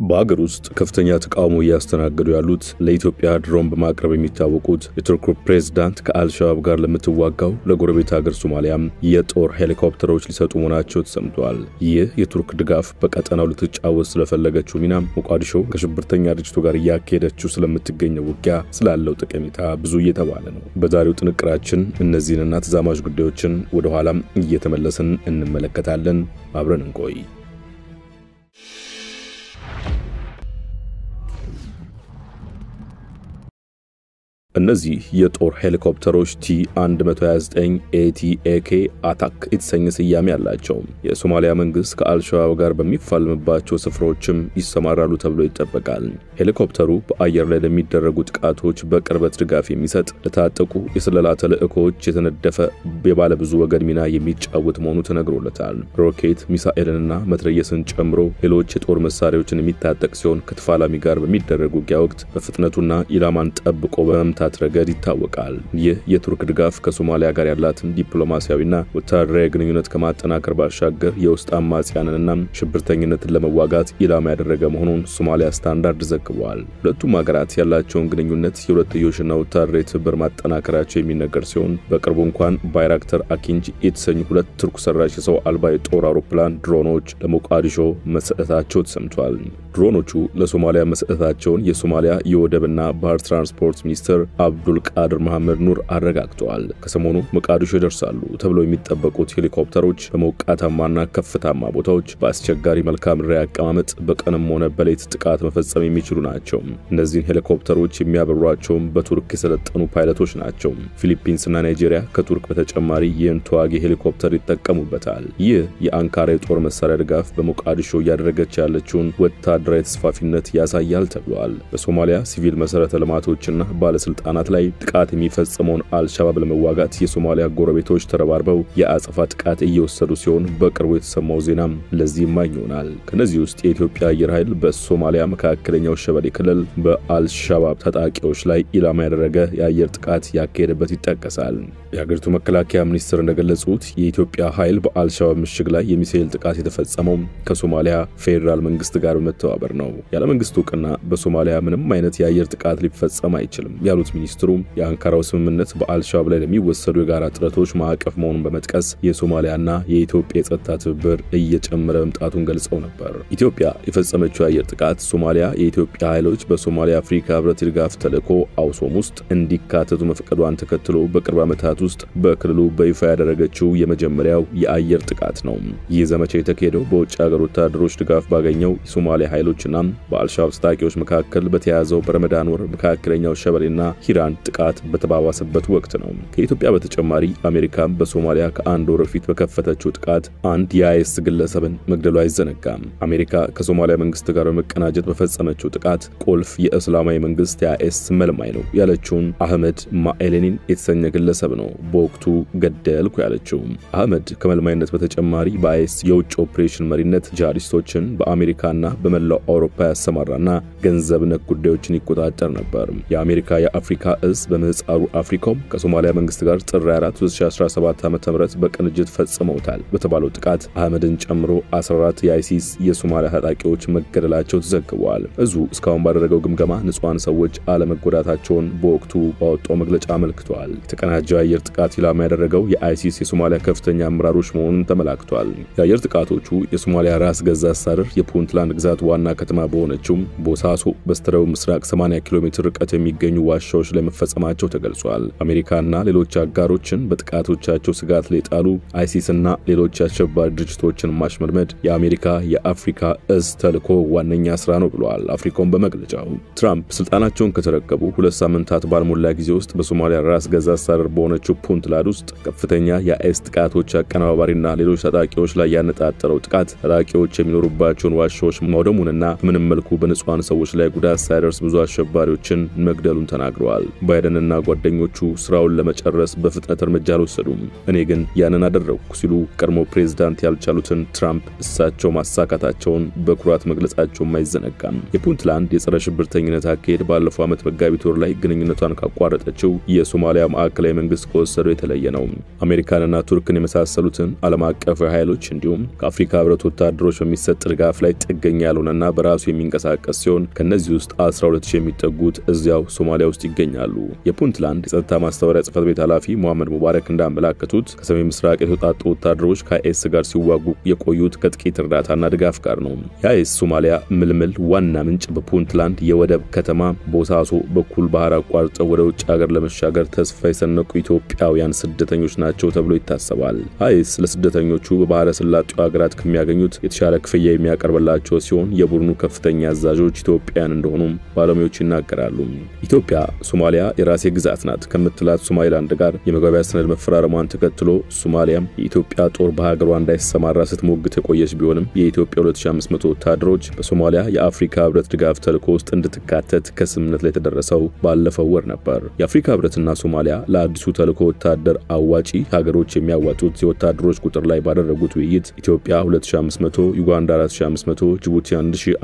በአገር ውስጥ ከፍተኛ ተቃውሞ ያስተናገዱ ያሉት ለኢትዮጵያ ድሮን በማቅረብ የሚታወቁት የቱርክ ፕሬዝዳንት ከአልሻባብ ጋር ለምትዋጋው ለጎረቤት ሀገር ሶማሊያ የጦር ሄሊኮፕተሮች ሊሰጡ መሆናቸው ተሰምቷል። ይህ የቱርክ ድጋፍ በቀጠናው ልትጫወት ስለፈለገችው ሚና ሞቃዲሾ ከሽብርተኛ ድርጅቱ ጋር ያካሄደችው ስለምትገኘው ውጊያ ስላለው ጠቀሜታ ብዙ እየተባለ ነው። በዛሬው ጥንቅራችን እነዚህንና ተዛማጅ ጉዳዮችን ወደ ኋላም እየተመለስን እንመለከታለን። አብረን እንቆይ። እነዚህ የጦር ሄሊኮፕተሮች T129 ATAK አታክ የተሰኘ ስያሜ ያላቸው የሶማሊያ መንግስት ከአልሻባብ ጋር በሚፋለምባቸው ስፍራዎችም ይሰማራሉ ተብሎ ይጠበቃል። ሄሊኮፕተሩ በአየር ላይ ለሚደረጉ ጥቃቶች በቅርበት ድጋፍ የሚሰጥ ለታጠቁ የስለላ ተልእኮች የተነደፈ የባለ ብዙ ወገን ሚና የሚጫወት መሆኑ ተነግሮለታል። ሮኬት፣ ሚሳኤልና መትረየስን ጨምሮ ሌሎች የጦር መሳሪያዎችን የሚታጠቅ ሲሆን ከተፋላሚ ጋር በሚደረግ ውጊያ ወቅት በፍጥነቱና ኢላማን ጠብቆ በመምታት ረገድ ይታወቃል። ይህ የቱርክ ድጋፍ ከሶማሊያ ጋር ያላትን ዲፕሎማሲያዊና ወታደራዊ ግንኙነት ከማጠናከር ባሻገር የውስጥ አማጽያንንና ሽብርተኝነትን ለመዋጋት ኢላማ ያደረገ መሆኑን ሶማሊያ ስታንዳርድ ዘግቧል። ሁለቱም ሀገራት ያላቸውን ግንኙነት የሁለትዮሽና ወታደራዊ ትብብር ማጠናከራቸው የሚነገር ሲሆን በቅርቡ እንኳን ባይራክተር አኪንጅ የተሰኙ ሁለት ቱርክ ሰራሽ የሰው አልባ የጦር አውሮፕላን ድሮኖች ለሞቃዲሾ መስጠታቸው ተሰምቷል። ድሮኖቹ ለሶማሊያ መስጠታቸውን የሶማሊያ የወደብና ባህር ትራንስፖርት ሚኒስትር አብዱል ቃድር መሐመድ ኑር አረጋግጠዋል። ከሰሞኑ ሞቃዲሾ ይደርሳሉ ተብለው የሚጠበቁት ሄሊኮፕተሮች በሞቃታማና ከፍታማ ቦታዎች በአስቸጋሪ መልክዓ ምድራዊ አቀማመጥ በቀንም ሆነ በሌት ጥቃት መፈጸም የሚችሉ ናቸው። እነዚህን ሄሊኮፕተሮች የሚያበሯቸው በቱርክ የሰለጠኑ ፓይለቶች ናቸው። ፊሊፒንስና ናይጄሪያ ከቱርክ በተጨማሪ ይህን ተዋጊ ሄሊኮፕተር ይጠቀሙበታል። ይህ የአንካራ የጦር መሳሪያ ድጋፍ በሞቃዲሾ እያደረገች ያለችውን ወታደራዊ ተስፋፊነት ያሳያል ተብሏል። በሶማሊያ ሲቪል መሰረተ ልማቶችና ባለስልጣናት ላይ ጥቃት የሚፈጽመውን አልሻባብ ለመዋጋት የሶማሊያ ጎረቤቶች ተረባርበው የአጸፋ ጥቃት እየወሰዱ ሲሆን በቅርቡ የተሰማው ዜናም ለዚህ ማኝ ይሆናል። ከነዚህ ውስጥ የኢትዮጵያ አየር ኃይል በሶማሊያ መካከለኛው ሸበሌ ክልል በአልሻባብ ታጣቂዎች ላይ ኢላማ ያደረገ የአየር ጥቃት ያካሄደበት ይጠቀሳል። የሀገሪቱ መከላከያ ሚኒስትር እንደገለጹት የኢትዮጵያ ኃይል በአልሻባብ ምሽግ ላይ የሚሳኤል ጥቃት የተፈጸመው ከሶማሊያ ፌደራል መንግስት ጋር በመተባበር ነው። ያለ መንግስቱ ዕውቅና በሶማሊያ ምንም አይነት የአየር ጥቃት ሊፈጸም አይችልም ያሉት ሚኒስትሩ የአንካራው ስምምነት በአልሻባብ ላይ ለሚወሰዱ የጋራ ጥረቶች ማዕቀፍ መሆኑን በመጥቀስ የሶማሊያና የኢትዮጵያ የጸጥታ ትብብር እየጨመረ መምጣቱን ገልጸው ነበር። ኢትዮጵያ የፈጸመችው የአየር ጥቃት ሶማሊያ የኢትዮጵያ ኃይሎች በሶማሊያ አፍሪካ ህብረት ድጋፍ ተልዕኮ አውሶም ውስጥ እንዲካተቱ መፈቀዷን ተከትሎ በቅርብ ዓመታት ውስጥ በክልሉ በይፋ ያደረገችው የመጀመሪያው የአየር ጥቃት ነው። ይህ ዘመቻ የተካሄደው በውጭ ሀገር ወታደሮች ድጋፍ ባገኘው የሶማሊያ ኃይሎችና በአልሻባብ ታጣቂዎች መካከል በተያዘው በረመዳን ወር መካከለኛው ሸበሌና ሂራን ጥቃት በተባባሰበት ወቅት ነው። ከኢትዮጵያ በተጨማሪ አሜሪካም በሶማሊያ ከአንድ ወር በፊት በከፈተችው ጥቃት አንድ የአይኤስ ግለሰብን መግደሏ አይዘነጋም። አሜሪካ ከሶማሊያ መንግስት ጋር በመቀናጀት በፈጸመችው ጥቃት ቁልፍ የእስላማዊ መንግስት የአይኤስ መልማይ ነው ያለችውን አህመድ ማኤሌኒን የተሰኘ ግለሰብ ነው በወቅቱ ገደልኩ ያለችው። አህመድ ከመልማይነት በተጨማሪ በአይኤስ የውጭ ኦፕሬሽን መሪነት ጂሃዲስቶችን በአሜሪካና በመላው አውሮፓ ያሰማራና ገንዘብ ነክ ጉዳዮችን ይቆጣጠር ነበር። የአሜሪካ የአፍሪካ እዝ በምህጻሩ አፍሪኮም ከሶማሊያ መንግስት ጋር ጥር 4 2017 ዓ.ም በቅንጅት ፈጽመውታል በተባለው ጥቃት አህመድን ጨምሮ 14 የአይሲስ የሶማሊያ ታጣቂዎች መገደላቸው ተዘግቧል። እዙ እስካሁን ባደረገው ግምገማ ንጹሃን ሰዎች አለመጎዳታቸውን በወቅቱ ባወጣው መግለጫ አመልክቷል። የተቀናጀው የአየር ጥቃት ኢላማ ያደረገው የአይሲስ የሶማሊያ ከፍተኛ አመራሮች መሆኑን ተመላክቷል። የአየር ጥቃቶቹ የሶማሊያ ራስ ገዝ አስተዳደር የፑንትላንድ ግዛት ዋና ከተማ በሆነችው ቦሳሶ በስተደቡብ ምስራቅ 80 ኪሎ ሜትር ርቀት የሚገኙ ዋሻዎች ላይ መፈጸማቸው ተገልጿል። አሜሪካና ሌሎች አጋሮችን በጥቃቶቻቸው ስጋት ላይ ጣሉ አይሲስና ሌሎች አሸባሪ ድርጅቶችን ማሽመድመድ የአሜሪካ የአፍሪካ እዝ ተልዕኮ ዋነኛ ስራ ነው ብለዋል። አፍሪኮም በመግለጫው ትራምፕ ስልጣናቸውን ከተረከቡ 2 ሳምንታት ባልሞላ ጊዜ ውስጥ በሶማሊያ ራስ ገዝ አስተዳደር በሆነችው ፑንትላንድ ውስጥ ከፍተኛ የአይኤስ ጥቃቶች አቀነባባሪና ሌሎች ታጣቂዎች ላይ ያነጣጠረው ጥቃት ታጣቂዎች የሚኖሩባቸውን ዋሻዎች ማውደሙንና ምንም መልኩ በንጹሃን ሰዎች ላይ ጉዳት ሳይደርስ ብዙ አሸባሪዎችን መግደሉን ተናግረዋል። ተናግረዋል። ባይደንና ጓደኞቹ ስራውን ለመጨረስ በፍጥነት እርምጃ አልወሰዱም፣ እኔ ግን ያንን አደረግኩ ሲሉ ቀድሞ ፕሬዝዳንት ያልቻሉትን ትራምፕ እሳቸው ማሳካታቸውን በኩራት መግለጻቸው አይዘነጋም። የፑንትላንድ የጸረ ሽብርተኝነት አካሄድ ባለፈው ዓመት መጋቢት ወር ላይ ግንኙነቷን ካቋረጠችው የሶማሊያ ማዕከላዊ መንግስት ከወሰደው የተለየ ነው። አሜሪካንና ቱርክን የመሳሰሉትን ዓለም አቀፍ ኃይሎች እንዲሁም ከአፍሪካ ህብረት ወታደሮች በሚሰጥ ድጋፍ ላይ ጥገኛ ያልሆነና በራሱ የሚንቀሳቀስ ሲሆን ከነዚህ ውስጥ 12000 የሚጠጉት እዚያው ሶማሊያ ውስጥ ይገኛሉ። የፑንትላንድ የጸጥታ ማስተባበሪያ ጽሕፈት ቤት ኃላፊ ሙሐመድ ሙባረክ እንዳመለከቱት ከሰሜን ምስራቅ የተውጣጡ ወታደሮች ከአይኤስ ጋር ሲዋጉ የቆዩት ከጥቂት እርዳታና ድጋፍ ጋር ነው። የአይኤስ ሶማሊያ ምልምል ዋና ምንጭ በፑንትላንድ የወደብ ከተማ ቦሳሶ በኩል ባህር አቋርጠው ወደ ውጭ ሀገር ለመሻገር ተስፋ የሰነቁ ኢትዮጵያውያን ስደተኞች ናቸው ተብሎ ይታሰባል። አይኤስ ለስደተኞቹ በባህረ ሰላጤው ሀገራት ከሚያገኙት የተሻለ ክፍያ የሚያቀርብላቸው ሲሆን የቡድኑ ከፍተኛ አዛዦች ኢትዮጵያውያን እንደሆኑ ባለሙያዎች ይናገራሉ። ኢትዮጵያ ሶማሊያ የራሴ ግዛት ናት ከምትላት ሶማሊላንድ ጋር የመግባቢያ ሰነድ መፈራረሟን ተከትሎ ሶማሊያም የኢትዮጵያ ጦር በሀገሯ እንዳይሰማራ ስትሞግት የቆየች ቢሆንም የኢትዮጵያ 2500 ወታደሮች በሶማሊያ የአፍሪካ ህብረት ድጋፍ ተልዕኮ ውስጥ እንድትካተት ከስምምነት ላይ ተደረሰው ባለፈው ወር ነበር። የአፍሪካ ህብረትና ሶማሊያ ለአዲሱ ተልዕኮ ወታደር አዋጪ ሀገሮች የሚያዋጡት የወታደሮች ቁጥር ላይ ባደረጉት ውይይት ኢትዮጵያ 2500፣ ዩጋንዳ 4500፣ ጅቡቲ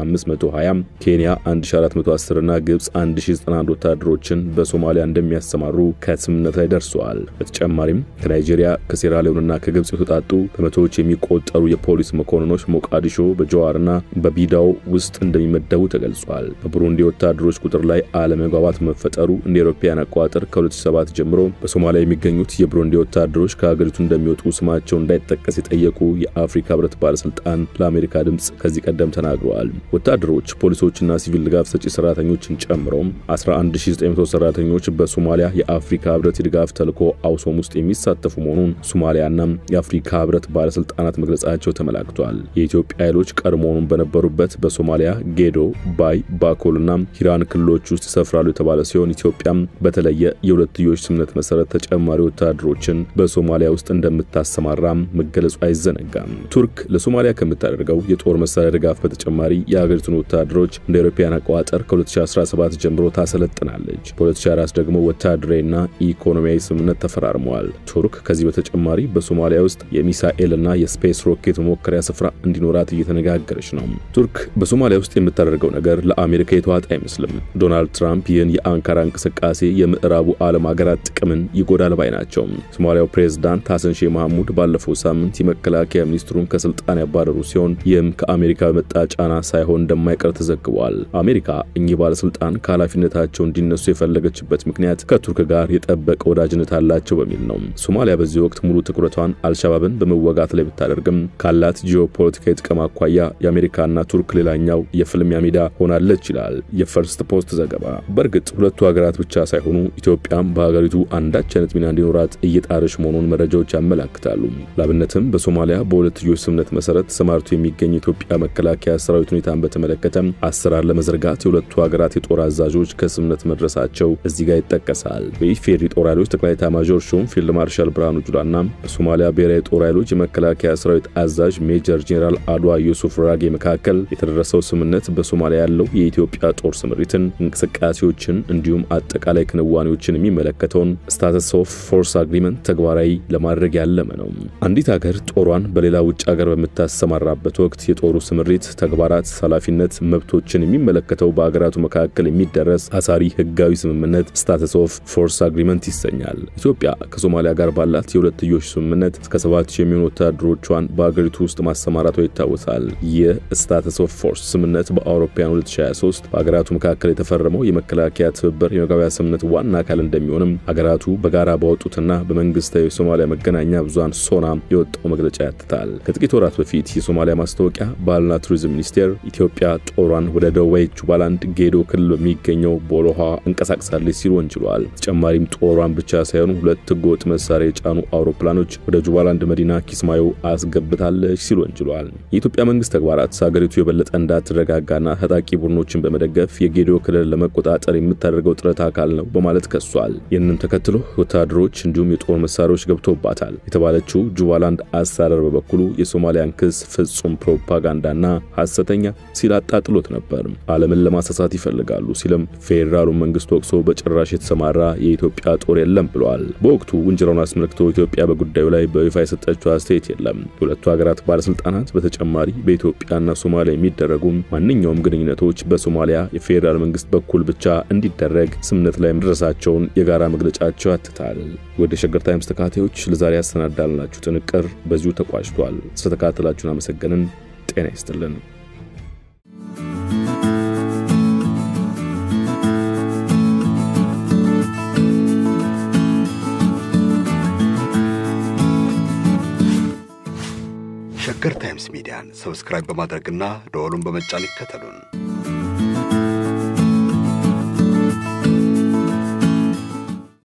1520፣ ኬንያ 1410 እና ግብጽ 1091 ወታደሮችን በሶማሊያ እንደሚያሰማሩ ከስምምነት ላይ ደርሰዋል። በተጨማሪም ከናይጄሪያ ከሴራሊዮንና ከግብጽ የተውጣጡ በመቶዎች የሚቆጠሩ የፖሊስ መኮንኖች ሞቃዲሾ በጀዋርና በቢዳው ውስጥ እንደሚመደቡ ተገልጿል። በቡሩንዲ ወታደሮች ቁጥር ላይ አለመግባባት መፈጠሩ እንደ አውሮፓውያን አቆጣጠር ከ2007 ጀምሮ በሶማሊያ የሚገኙት የቡሩንዲ ወታደሮች ከሀገሪቱ እንደሚወጡ ስማቸው እንዳይጠቀስ የጠየቁ የአፍሪካ ህብረት ባለስልጣን ለአሜሪካ ድምጽ ከዚህ ቀደም ተናግረዋል። ወታደሮች ፖሊሶችና ሲቪል ድጋፍ ሰጪ ሰራተኞችን ጨምሮ 11900 ሰራተኞች በሶማሊያ የአፍሪካ ህብረት የድጋፍ ተልዕኮ አውሶም ውስጥ የሚሳተፉ መሆኑን ሶማሊያና የአፍሪካ ህብረት ባለስልጣናት መግለጻቸው ተመላክቷል። የኢትዮጵያ ኃይሎች ቀድሞውንም በነበሩበት በሶማሊያ ጌዶ፣ ባይ፣ ባኮልና ሂራን ክልሎች ውስጥ ይሰፍራሉ የተባለ ሲሆን ኢትዮጵያም በተለየ የሁለትዮሽ ስምምነት መሰረት ተጨማሪ ወታደሮችን በሶማሊያ ውስጥ እንደምታሰማራ መገለጹ አይዘነጋም። ቱርክ ለሶማሊያ ከምታደርገው የጦር መሳሪያ ድጋፍ በተጨማሪ የሀገሪቱን ወታደሮች እንደ አውሮፓውያን አቆጣጠር ከ2017 ጀምሮ ታሰለጥናለች። በ2024 ደግሞ ወታደራዊና ኢኮኖሚያዊ ስምምነት ተፈራርመዋል። ቱርክ ከዚህ በተጨማሪ በሶማሊያ ውስጥ የሚሳኤልና የስፔስ ሮኬት መሞከሪያ ስፍራ እንዲኖራት እየተነጋገረች ነው። ቱርክ በሶማሊያ ውስጥ የምታደርገው ነገር ለአሜሪካ የተዋጣ አይመስልም። ዶናልድ ትራምፕ ይህን የአንካራ እንቅስቃሴ የምዕራቡ ዓለም ሀገራት ጥቅምን ይጎዳል ባይ ናቸው። ሶማሊያው ፕሬዝዳንት ሐሰን ሼህ መሐሙድ ባለፈው ሳምንት የመከላከያ ሚኒስትሩን ከስልጣን ያባረሩ ሲሆን ይህም ከአሜሪካ በመጣ ጫና ሳይሆን እንደማይቀር ተዘግቧል። አሜሪካ እኚህ ባለስልጣን ከኃላፊነታቸው እንዲነሱ የፈለገችበት ምክንያት ከቱርክ ጋር የጠበቀ ወዳጅነት አላቸው በሚል ነው። ሶማሊያ በዚህ ወቅት ሙሉ ትኩረቷን አልሻባብን በመዋጋት ላይ ብታደርግም ካላት ጂኦፖለቲካዊ ጥቅም አኳያ የአሜሪካና ቱርክ ሌላኛው የፍልሚያ ሜዳ ሆናለች ይላል የፈርስት ፖስት ዘገባ። በእርግጥ ሁለቱ ሀገራት ብቻ ሳይሆኑ ኢትዮጵያም በሀገሪቱ አንዳች አይነት ሚና እንዲኖራት እየጣረች መሆኑን መረጃዎች ያመለክታሉ። ላብነትም በሶማሊያ በሁለትዮሽ ስምምነት መሰረት ተሰማርቶ የሚገኝ ኢትዮጵያ መከላከያ ሰራዊት ሁኔታን በተመለከተ አሰራር ለመዘርጋት የሁለቱ ሀገራት የጦር አዛዦች ከስምምነት መድረሳቸው እዚህ ጋር ይጠቀሳል። በኢፌዴሪ ጦር ኃይሎች ጠቅላይ ኤታማዦር ሹም ፊልድ ማርሻል ብርሃኑ ጁላና በሶማሊያ ብሔራዊ ጦር ኃይሎች የመከላከያ ሰራዊት አዛዥ ሜጀር ጄኔራል አድዋ ዩሱፍ ራጌ መካከል የተደረሰው ስምምነት በሶማሊያ ያለው የኢትዮጵያ ጦር ስምሪትን፣ እንቅስቃሴዎችን እንዲሁም አጠቃላይ ክንዋኔዎችን የሚመለከተውን ስታተስ ኦፍ ፎርስ አግሪመንት ተግባራዊ ለማድረግ ያለመ ነው። አንዲት ሀገር ጦሯን በሌላ ውጭ ሀገር በምታሰማራበት ወቅት የጦሩ ስምሪት ተግባራት፣ ኃላፊነት፣ መብቶችን የሚመለከተው በሀገራቱ መካከል የሚደረስ አሳሪ ህጋዊ ስምምነት ስታተስ ኦፍ ፎርስ አግሪመንት ይሰኛል። ኢትዮጵያ ከሶማሊያ ጋር ባላት የሁለትዮሽ ስምምነት እስከ 7000 የሚሆኑ ወታደሮቿን በሀገሪቱ ውስጥ ማሰማራቷ ይታወሳል። ይህ ስታተስ ኦፍ ፎርስ ስምምነት በአውሮፓውያን 2023 በሀገራቱ መካከል የተፈረመው የመከላከያ ትብብር የመግባቢያ ስምምነት ዋና አካል እንደሚሆንም ሀገራቱ በጋራ ባወጡትና በመንግስታዊ የሶማሊያ መገናኛ ብዙሃን ሶና የወጣው መግለጫ ያትታል። ከጥቂት ወራት በፊት የሶማሊያ ማስታወቂያ ባህልና ቱሪዝም ሚኒስቴር ኢትዮጵያ ጦሯን ወደ ደቡባዊ ጁባላንድ ጌዶ ክልል በሚገኘው ቦሎሃ እንቀሳቅሳለች ሲል ወንጅሏል። ተጨማሪም ጦሯን ብቻ ሳይሆኑ ሁለት ህገወጥ መሳሪያ የጫኑ አውሮፕላኖች ወደ ጁባላንድ መዲና ኪስማዮ አስገብታለች ሲል ወንጅሏል። የኢትዮጵያ መንግስት ተግባራት ሀገሪቱ የበለጠ እንዳትረጋጋና ታጣቂ ቡድኖችን በመደገፍ የጌዶ ክልል ለመቆጣጠር የምታደርገው ጥረት አካል ነው በማለት ከሷል። ይህንን ተከትሎ ወታደሮች እንዲሁም የጦር መሳሪያዎች ገብተውባታል የተባለችው ጁባላንድ አስተዳደር በበኩሉ የሶማሊያን ክስ ፍጹም ፕሮፓጋንዳና ሐሰተኛ ሲል አጣጥሎት ነበር። ዓለምን ለማሳሳት ይፈልጋሉ ሲልም ፌደራሉ መንግስቱ ወቅሶ በጭራሽ የተሰማራ የኢትዮጵያ ጦር የለም ብለዋል። በወቅቱ ውንጀላውን አስመልክቶ ኢትዮጵያ በጉዳዩ ላይ በይፋ የሰጠችው አስተያየት የለም። የሁለቱ ሀገራት ባለስልጣናት በተጨማሪ በኢትዮጵያና ሶማሊያ የሚደረጉ ማንኛውም ግንኙነቶች በሶማሊያ የፌደራል መንግስት በኩል ብቻ እንዲደረግ ስምምነት ላይ መድረሳቸውን የጋራ መግለጫቸው ያትታል። ወደ ሸገር ታይምስ ተከታታዮች ለዛሬ ያሰናዳልናችሁ ጥንቅር በዚሁ ተቋጭቷል። ስለተከታተላችሁን አመሰግነን። ጤና ይስጥልን። ሸገር ታይምስ ሚዲያን ሰብስክራይብ በማድረግና ደወሉን በመጫን ይከተሉን።